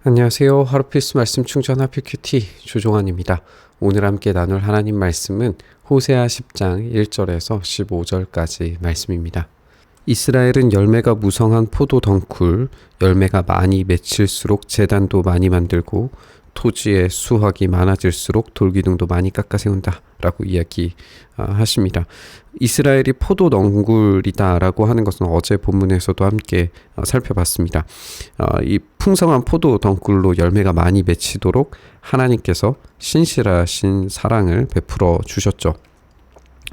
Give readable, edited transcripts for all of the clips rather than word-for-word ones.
안녕하세요. 하루 필수 말씀 충전 하필큐티 조종환입니다. 오늘 함께 나눌 하나님 말씀은 호세아 10장 1절에서 15절까지 말씀입니다. 이스라엘은 열매가 무성한 포도 덩굴, 열매가 많이 맺힐수록 제단도 많이 만들고 토지에 수확이 많아질수록 돌기둥도 많이 깎아 세운다 라고 이야기하십니다. 이스라엘이 포도 덩굴이다 라고 하는 것은 어제 본문에서도 함께 살펴봤습니다. 이 풍성한 포도 덩굴로 열매가 많이 맺히도록 하나님께서 신실하신 사랑을 베풀어 주셨죠.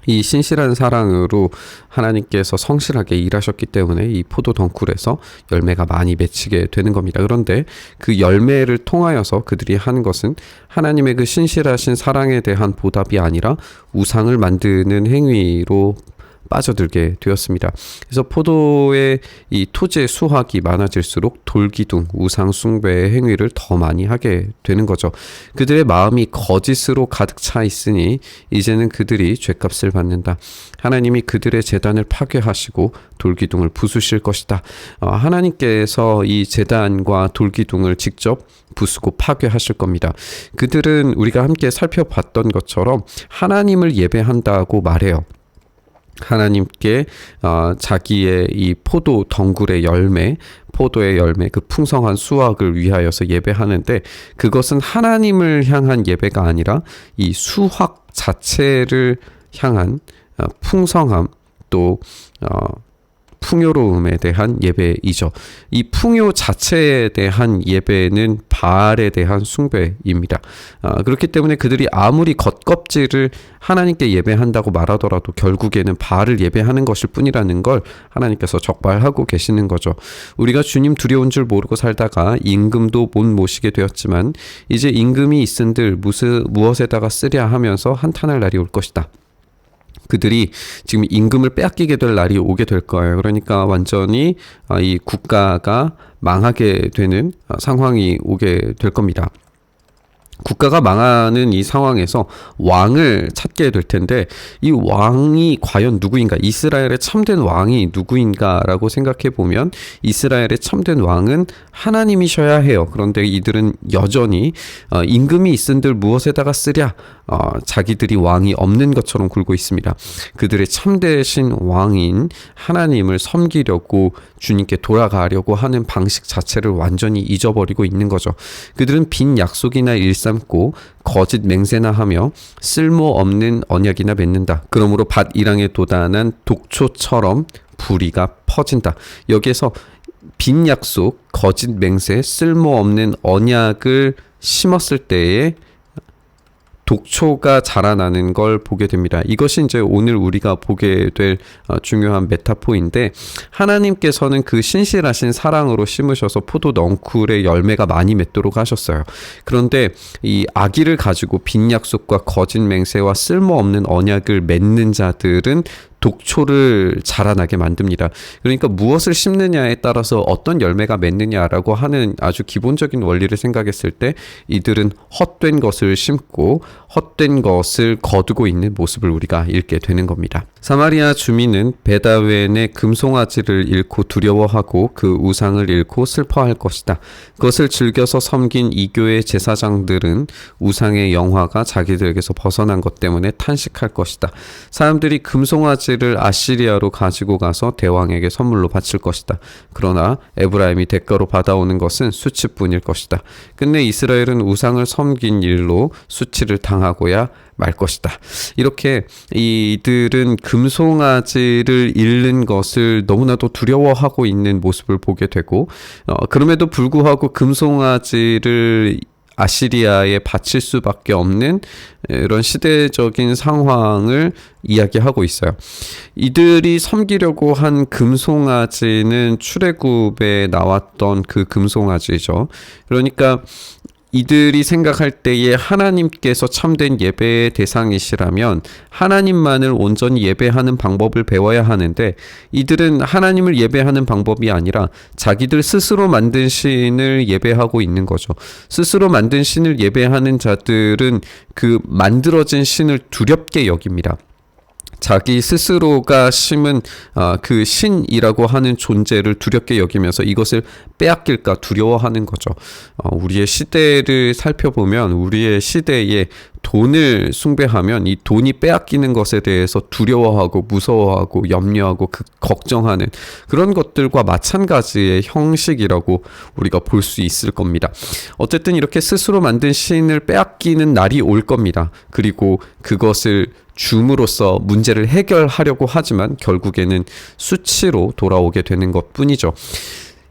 이 신실한 사랑으로 하나님께서 성실하게 일하셨기 때문에 이 포도 덩굴에서 열매가 많이 맺히게 되는 겁니다. 그런데 그 열매를 통하여서 그들이 하는 것은 하나님의 그 신실하신 사랑에 대한 보답이 아니라 우상을 만드는 행위로 빠져들게 되었습니다. 그래서 포도의 이 토지의 수확이 많아질수록 돌기둥, 우상 숭배의 행위를 더 많이 하게 되는 거죠. 그들의 마음이 거짓으로 가득 차 있으니 이제는 그들이 죄값을 받는다. 하나님이 그들의 제단을 파괴하시고 돌기둥을 부수실 것이다. 하나님께서 이 제단과 돌기둥을 직접 부수고 파괴하실 겁니다. 그들은 우리가 함께 살펴봤던 것처럼 하나님을 예배한다고 말해요. 하나님께 자기의 이 포도 덩굴의 열매, 포도의 열매, 그 풍성한 수확을 위하여서 예배하는데 그것은 하나님을 향한 예배가 아니라 이 수확 자체를 향한 풍성함 또 풍요로움에 대한 예배이죠. 이 풍요 자체에 대한 예배는 바알에 대한 숭배입니다. 그렇기 때문에 그들이 아무리 겉껍질을 하나님께 예배한다고 말하더라도 결국에는 바알을 예배하는 것일 뿐이라는 걸 하나님께서 적발하고 계시는 거죠. 우리가 주님 두려운 줄 모르고 살다가 임금도 못 모시게 되었지만 이제 임금이 있은들 무엇에다가 쓰랴 하면서 한탄할 날이 올 것이다. 그들이 지금 임금을 빼앗기게 될 날이 오게 될 거예요. 그러니까 완전히 이 국가가 망하게 되는 상황이 오게 될 겁니다. 국가가 망하는 이 상황에서 왕을 찾게 될 텐데 이 왕이 과연 누구인가? 이스라엘의 참된 왕이 누구인가라고 생각해 보면 이스라엘의 참된 왕은 하나님이셔야 해요. 그런데 이들은 여전히 임금이 있은들 무엇에다가 쓰랴 자기들이 왕이 없는 것처럼 굴고 있습니다. 그들의 참되신 왕인 하나님을 섬기려고 주님께 돌아가려고 하는 방식 자체를 완전히 잊어버리고 있는 거죠. 그들은 빈 약속이나 일삼고 거짓 맹세나 하며 쓸모없는 언약이나 맺는다. 그러므로 밭이랑에 도단한 독초처럼 불의가 퍼진다. 여기에서 빈 약속, 거짓 맹세, 쓸모없는 언약을 심었을 때에 독초가 자라나는 걸 보게 됩니다. 이것이 이제 오늘 우리가 보게 될 중요한 메타포인데 하나님께서는 그 신실하신 사랑으로 심으셔서 포도 넝쿨의 열매가 많이 맺도록 하셨어요. 그런데 이 악의를 가지고 빈 약속과 거짓 맹세와 쓸모없는 언약을 맺는 자들은 독초를 자라나게 만듭니다. 그러니까 무엇을 심느냐에 따라서 어떤 열매가 맺느냐라고 하는 아주 기본적인 원리를 생각했을 때 이들은 헛된 것을 심고 헛된 것을 거두고 있는 모습을 우리가 읽게 되는 겁니다. 사마리아 주민은 베다웬의 금송아지를 잃고 두려워하고 그 우상을 잃고 슬퍼할 것이다. 그것을 즐겨서 섬긴 이교의 제사장들은 우상의 영화가 자기들에게서 벗어난 것 때문에 탄식할 것이다. 사람들이 금송아지를 아시리아로 가지고 가서 대왕에게 선물로 바칠 것이다. 그러나 에브라임이 대가로 받아오는 것은 수치뿐일 것이다. 끝내 이스라엘은 우상을 섬긴 일로 수치를 당하고야 말 것이다. 이렇게 이들은 금송아지를 잃는 것을 너무나도 두려워하고 있는 모습을 보게 되고 그럼에도 불구하고 금송아지를 아시리아에 바칠 수밖에 없는 이런 시대적인 상황을 이야기하고 있어요. 이들이 섬기려고 한 금송아지는 출애굽에 나왔던 그 금송아지죠. 그러니까 이들이 생각할 때에 하나님께서 참된 예배의 대상이시라면 하나님만을 온전히 예배하는 방법을 배워야 하는데 이들은 하나님을 예배하는 방법이 아니라 자기들 스스로 만든 신을 예배하고 있는 거죠. 스스로 만든 신을 예배하는 자들은 그 만들어진 신을 두렵게 여깁니다. 자기 스스로가 심은 그 신이라고 하는 존재를 두렵게 여기면서 이것을 빼앗길까 두려워하는 거죠. 우리의 시대를 살펴보면 우리의 시대에 돈을 숭배하면 이 돈이 빼앗기는 것에 대해서 두려워하고 무서워하고 염려하고 걱정하는 그런 것들과 마찬가지의 형식이라고 우리가 볼 수 있을 겁니다. 어쨌든 이렇게 스스로 만든 신을 빼앗기는 날이 올 겁니다. 그리고 그것을 줌으로써 문제를 해결하려고 하지만 결국에는 수치로 돌아오게 되는 것뿐이죠.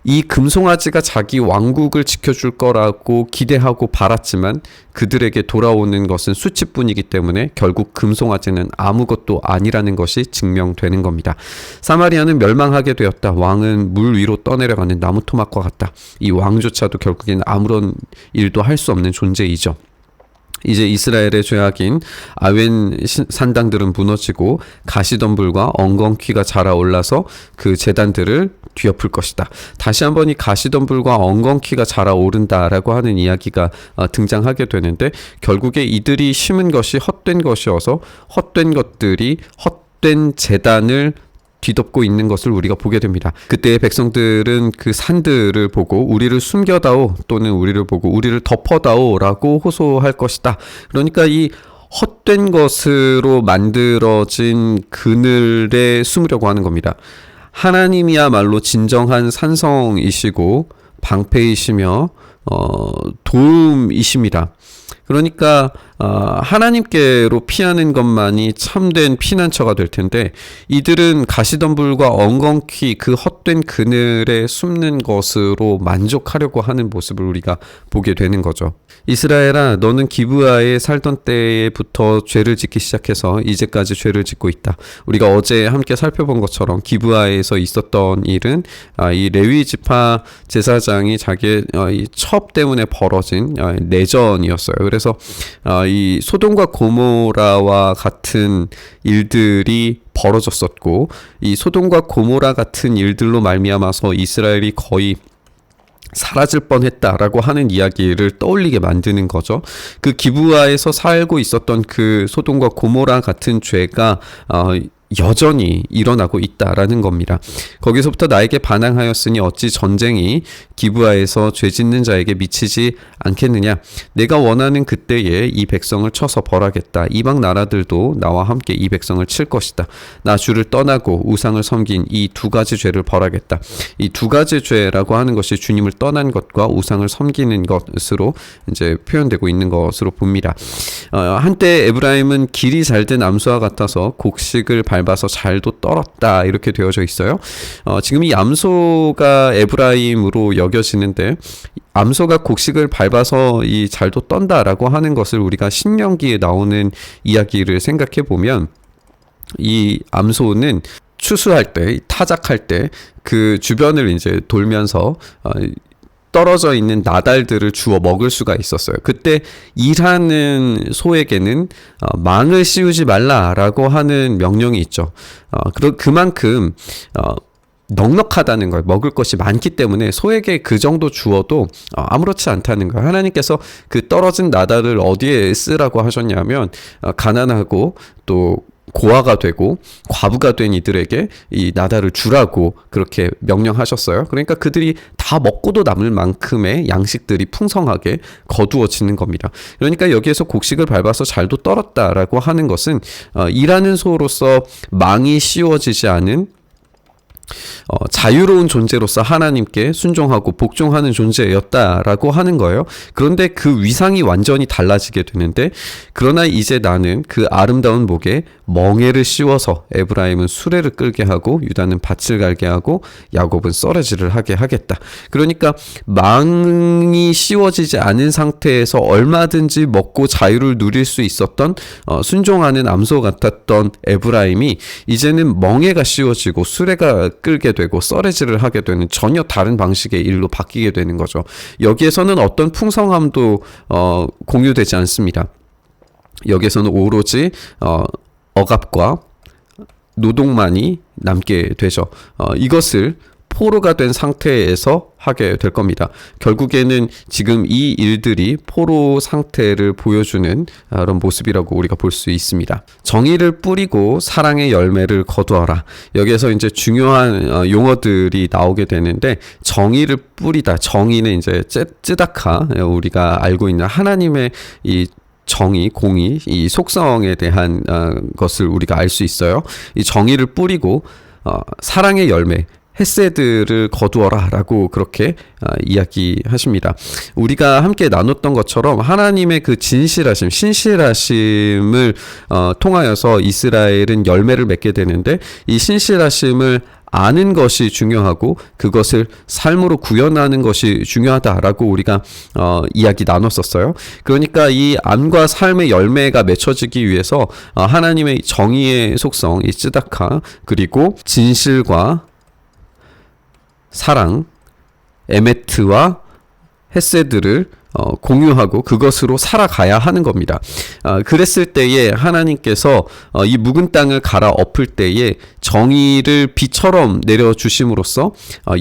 이 금송아지가 자기 왕국을 지켜줄 거라고 기대하고 바랐지만 그들에게 돌아오는 것은 수치뿐이기 때문에 결국 금송아지는 아무것도 아니라는 것이 증명되는 겁니다. 사마리아는 멸망하게 되었다. 왕은 물 위로 떠내려가는 나무 토막과 같다. 이 왕조차도 결국에는 아무런 일도 할 수 없는 존재이죠. 이제 이스라엘의 죄악인 아웬 산당들은 무너지고 가시덤불과 엉겅퀴가 자라올라서 그 제단들을 뒤엎을 것이다. 다시 한번 이 가시덤불과 엉겅퀴가 자라오른다라고 하는 이야기가 등장하게 되는데 결국에 이들이 심은 것이 헛된 것이어서 헛된 것들이 헛된 제단을 뒤덮고 있는 것을 우리가 보게 됩니다. 그때의 백성들은 그 산들을 보고 우리를 숨겨다오 또는 우리를 보고 우리를 덮어다오 라고 호소할 것이다. 그러니까 이 헛된 것으로 만들어진 그늘에 숨으려고 하는 겁니다. 하나님이야말로 진정한 산성이시고 방패이시며 도움이십니다. 그러니까 하나님께로 피하는 것만이 참된 피난처가 될 텐데 이들은 가시덤불과 엉겅퀴 그 헛된 그늘에 숨는 것으로 만족하려고 하는 모습을 우리가 보게 되는 거죠. 이스라엘아, 너는 기브아에 살던 때부터 죄를 짓기 시작해서 이제까지 죄를 짓고 있다. 우리가 어제 함께 살펴본 것처럼 기브아에서 있었던 일은 이 레위 지파 제사장이 자기의 이 첩 때문에 벌어진 내전이었어요. 그래서 이 소돔과 고모라와 같은 일들이 벌어졌었고 이 소돔과 고모라 같은 일들로 말미암아서 이스라엘이 거의 사라질 뻔했다라고 하는 이야기를 떠올리게 만드는 거죠. 그 기브아에서 살고 있었던 그 소돔과 고모라 같은 죄가 여전히 일어나고 있다라는 겁니다. 거기서부터 나에게 반항하였으니 어찌 전쟁이 기브아에서 죄 짓는 자에게 미치지 않겠느냐. 내가 원하는 그때에 이 백성을 쳐서 벌하겠다. 이방 나라들도 나와 함께 이 백성을 칠 것이다. 나 주를 떠나고 우상을 섬긴 이 두 가지 죄를 벌하겠다. 이 두 가지 죄라고 하는 것이 주님을 떠난 것과 우상을 섬기는 것으로 이제 표현되고 있는 것으로 봅니다. 한때 에브라임은 길이 잘된 암소와 같아서 곡식을 밟아서 잘도 떨었다 이렇게 되어져 있어요. 지금 이 암소가 에브라임으로 여겨지는데 암소가 곡식을 밟아서 이 잘도 떤다라고 하는 것을 우리가 신명기에 나오는 이야기를 생각해 보면 이 암소는 추수할 때 타작할 때 그 주변을 이제 돌면서 떨어져 있는 나달들을 주워 먹을 수가 있었어요. 그때 일하는 소에게는 망을 씌우지 말라라고 하는 명령이 있죠. 그만큼 넉넉하다는 거예요. 먹을 것이 많기 때문에 소에게 그 정도 주어도 아무렇지 않다는 거예요. 하나님께서 그 떨어진 나달을 어디에 쓰라고 하셨냐면 가난하고 또 고아가 되고 과부가 된 이들에게 이 나달을 주라고 그렇게 명령하셨어요. 그러니까 그들이 다 먹고도 남을 만큼의 양식들이 풍성하게 거두어지는 겁니다. 그러니까 여기에서 곡식을 밟아서 잘도 떨었다라고 하는 것은 일하는 소로서 망이 씌워지지 않은 자유로운 존재로서 하나님께 순종하고 복종하는 존재였다라고 하는 거예요. 그런데 그 위상이 완전히 달라지게 되는데 그러나 이제 나는 그 아름다운 목에 멍에를 씌워서 에브라임은 수레를 끌게 하고 유다는 밭을 갈게 하고 야곱은 썰어지를 하게 하겠다. 그러니까 망이 씌워지지 않은 상태에서 얼마든지 먹고 자유를 누릴 수 있었던 순종하는 암소 같았던 에브라임이 이제는 멍에가 씌워지고 수레가 끌게 되고 썰어지를 하게 되는 전혀 다른 방식의 일로 바뀌게 되는 거죠. 여기에서는 어떤 풍성함도 공유되지 않습니다. 여기에서는 오로지 억압과 노동만이 남게 되죠. 이것을 포로가 된 상태에서 하게 될 겁니다. 결국에는 지금 이 일들이 포로 상태를 보여주는 그런 모습이라고 우리가 볼 수 있습니다. 정의를 뿌리고 사랑의 열매를 거두어라. 여기에서 이제 중요한 용어들이 나오게 되는데, 정의를 뿌리다. 정의는 이제 쯔다카, 우리가 알고 있는 하나님의 이 정의, 공의, 이 속성에 대한 것을 우리가 알 수 있어요. 이 정의를 뿌리고 사랑의 열매, 헤세드를 거두어라 라고 그렇게 이야기하십니다. 우리가 함께 나눴던 것처럼 하나님의 그 진실하심, 신실하심을 통하여서 이스라엘은 열매를 맺게 되는데, 이 신실하심을 아는 것이 중요하고 그것을 삶으로 구현하는 것이 중요하다라고 우리가 이야기 나눴었어요. 그러니까 이 암과 삶의 열매가 맺혀지기 위해서 하나님의 정의의 속성, 이 쯔다카, 그리고 진실과 사랑, 에메트와 헤세드를 공유하고 그것으로 살아가야 하는 겁니다. 그랬을 때에 하나님께서 이 묵은 땅을 갈아 엎을 때에 정의를 비처럼 내려주심으로써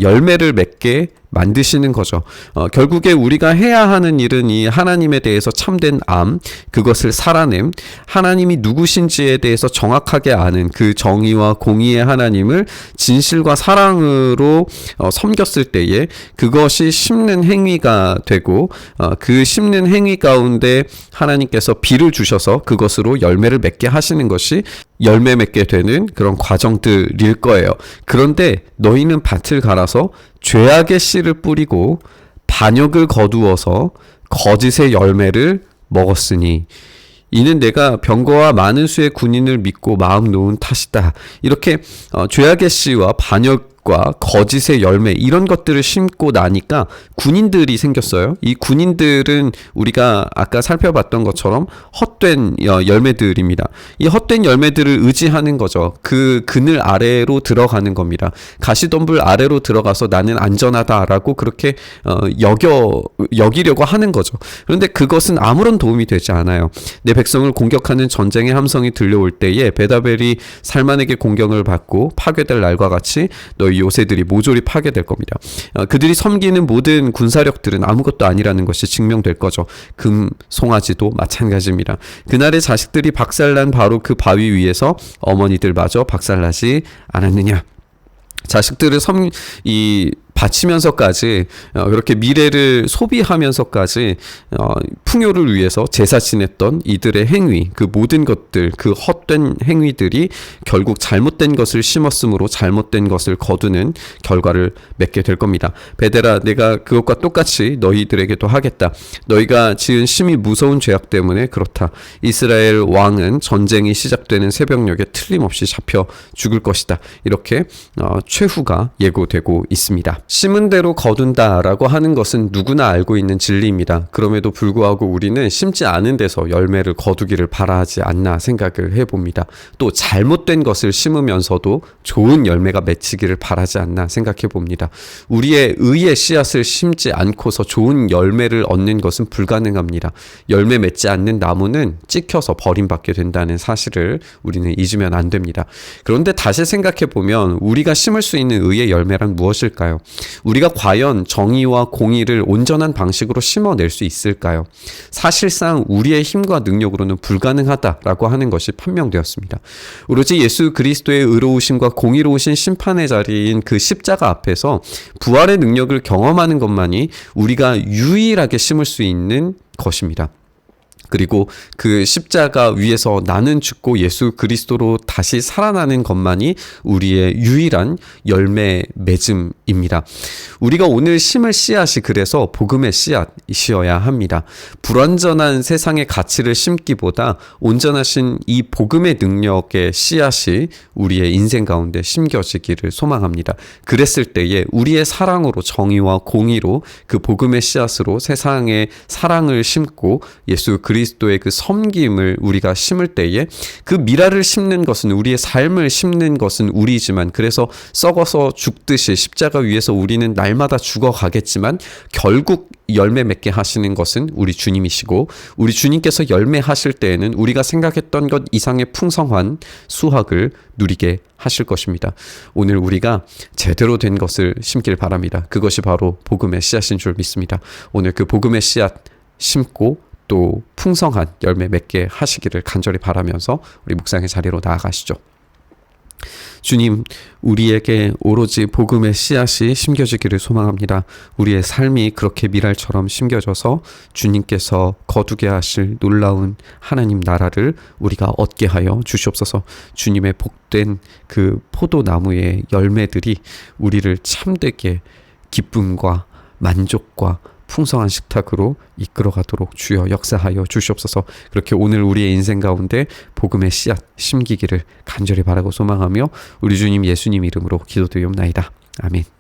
열매를 맺게 만드시는 거죠. 결국에 우리가 해야 하는 일은 이 하나님에 대해서 참된 암, 그것을 살아냄, 하나님이 누구신지에 대해서 정확하게 아는 그 정의와 공의의 하나님을 진실과 사랑으로 섬겼을 때에 그것이 심는 행위가 되고, 그 심는 행위 가운데 하나님께서 비를 주셔서 그것으로 열매를 맺게 하시는 것이 열매 맺게 되는 그런 과정들일 거예요. 그런데 너희는 밭을 갈아서 죄악의 씨를 뿌리고 반역을 거두어서 거짓의 열매를 먹었으니 이는 내가 병거와 많은 수의 군인을 믿고 마음 놓은 탓이다. 이렇게 죄악의 씨와 반역과 거짓의 열매, 이런 것들을 심고 나니까 군인들이 생겼어요. 이 군인들은 우리가 아까 살펴봤던 것처럼 헛된 열매들입니다. 이 헛된 열매들을 의지하는 거죠. 그 그늘 아래로 들어가는 겁니다. 가시덤불 아래로 들어가서 나는 안전하다라고 그렇게 여기려고 하는 거죠. 그런데 그것은 아무런 도움이 되지 않아요. 내 백성을 공격하는 전쟁의 함성이 들려올 때에 베다벨이 살만에게 공격을 받고 파괴될 날과 같이 너희 요새들이 모조리 파괴될 겁니다. 그들이 섬기는 모든 군사력들은 아무것도 아니라는 것이 증명될 거죠. 금, 송아지도 마찬가지입니다. 그날의 자식들이 박살난 바로 그 바위 위에서 어머니들마저 박살나지 않았느냐. 자식들을 바치면서까지 그렇게 미래를 소비하면서까지 풍요를 위해서 제사 지냈던 이들의 행위, 그 모든 것들, 그 헛된 행위들이 결국 잘못된 것을 심었으므로 잘못된 것을 거두는 결과를 맺게 될 겁니다. 베데라, 내가 그것과 똑같이 너희들에게도 하겠다. 너희가 지은 심히 무서운 죄악 때문에 그렇다. 이스라엘 왕은 전쟁이 시작되는 새벽녘에 틀림없이 잡혀 죽을 것이다. 이렇게 최후가 예고되고 있습니다. 심은 대로 거둔다라고 하는 것은 누구나 알고 있는 진리입니다. 그럼에도 불구하고 우리는 심지 않은 데서 열매를 거두기를 바라지 않나 생각을 해봅니다. 또 잘못된 것을 심으면서도 좋은 열매가 맺히기를 바라지 않나 생각해봅니다. 우리의 의의 씨앗을 심지 않고서 좋은 열매를 얻는 것은 불가능합니다. 열매 맺지 않는 나무는 찍혀서 버림받게 된다는 사실을 우리는 잊으면 안 됩니다. 그런데 다시 생각해보면 우리가 심을 수 있는 의의 열매란 무엇일까요? 우리가 과연 정의와 공의를 온전한 방식으로 심어낼 수 있을까요? 사실상 우리의 힘과 능력으로는 불가능하다라고 하는 것이 판명되었습니다. 오로지 예수 그리스도의 의로우심과 공의로우신 심판의 자리인 그 십자가 앞에서 부활의 능력을 경험하는 것만이 우리가 유일하게 심을 수 있는 것입니다. 그리고 그 십자가 위에서 나는 죽고 예수 그리스도로 다시 살아나는 것만이 우리의 유일한 열매 맺음입니다. 우리가 오늘 심을 씨앗이 그래서 복음의 씨앗이어야 합니다. 불완전한 세상의 가치를 심기보다 온전하신 이 복음의 능력의 씨앗이 우리의 인생 가운데 심겨지기를 소망합니다. 그랬을 때에 우리의 사랑으로, 정의와 공의로 그 복음의 씨앗으로 세상에 사랑을 심고 예수 그리스도 그리스도의 그 섬김을 우리가 심을 때에 그 미랄을 심는 것은 우리의 삶을 심는 것은 우리지만 그래서 썩어서 죽듯이 십자가 위에서 우리는 날마다 죽어가겠지만 결국 열매 맺게 하시는 것은 우리 주님이시고 우리 주님께서 열매 하실 때에는 우리가 생각했던 것 이상의 풍성한 수확을 누리게 하실 것입니다. 오늘 우리가 제대로 된 것을 심길 바랍니다. 그것이 바로 복음의 씨앗인 줄 믿습니다. 오늘 그 복음의 씨앗 심고 또 풍성한 열매 맺게 하시기를 간절히 바라면서 우리 묵상의 자리로 나아가시죠. 주님, 우리에게 오로지 복음의 씨앗이 심겨지기를 소망합니다. 우리의 삶이 그렇게 미랄처럼 심겨져서 주님께서 거두게 하실 놀라운 하나님 나라를 우리가 얻게 하여 주시옵소서. 주님의 복된 그 포도나무의 열매들이 우리를 참되게 기쁨과 만족과 풍성한 식탁으로 이끌어가도록 주여 역사하여 주시옵소서. 그렇게 오늘 우리의 인생 가운데 복음의 씨앗 심기기를 간절히 바라고 소망하며 우리 주님 예수님 이름으로 기도드리옵나이다. 아멘.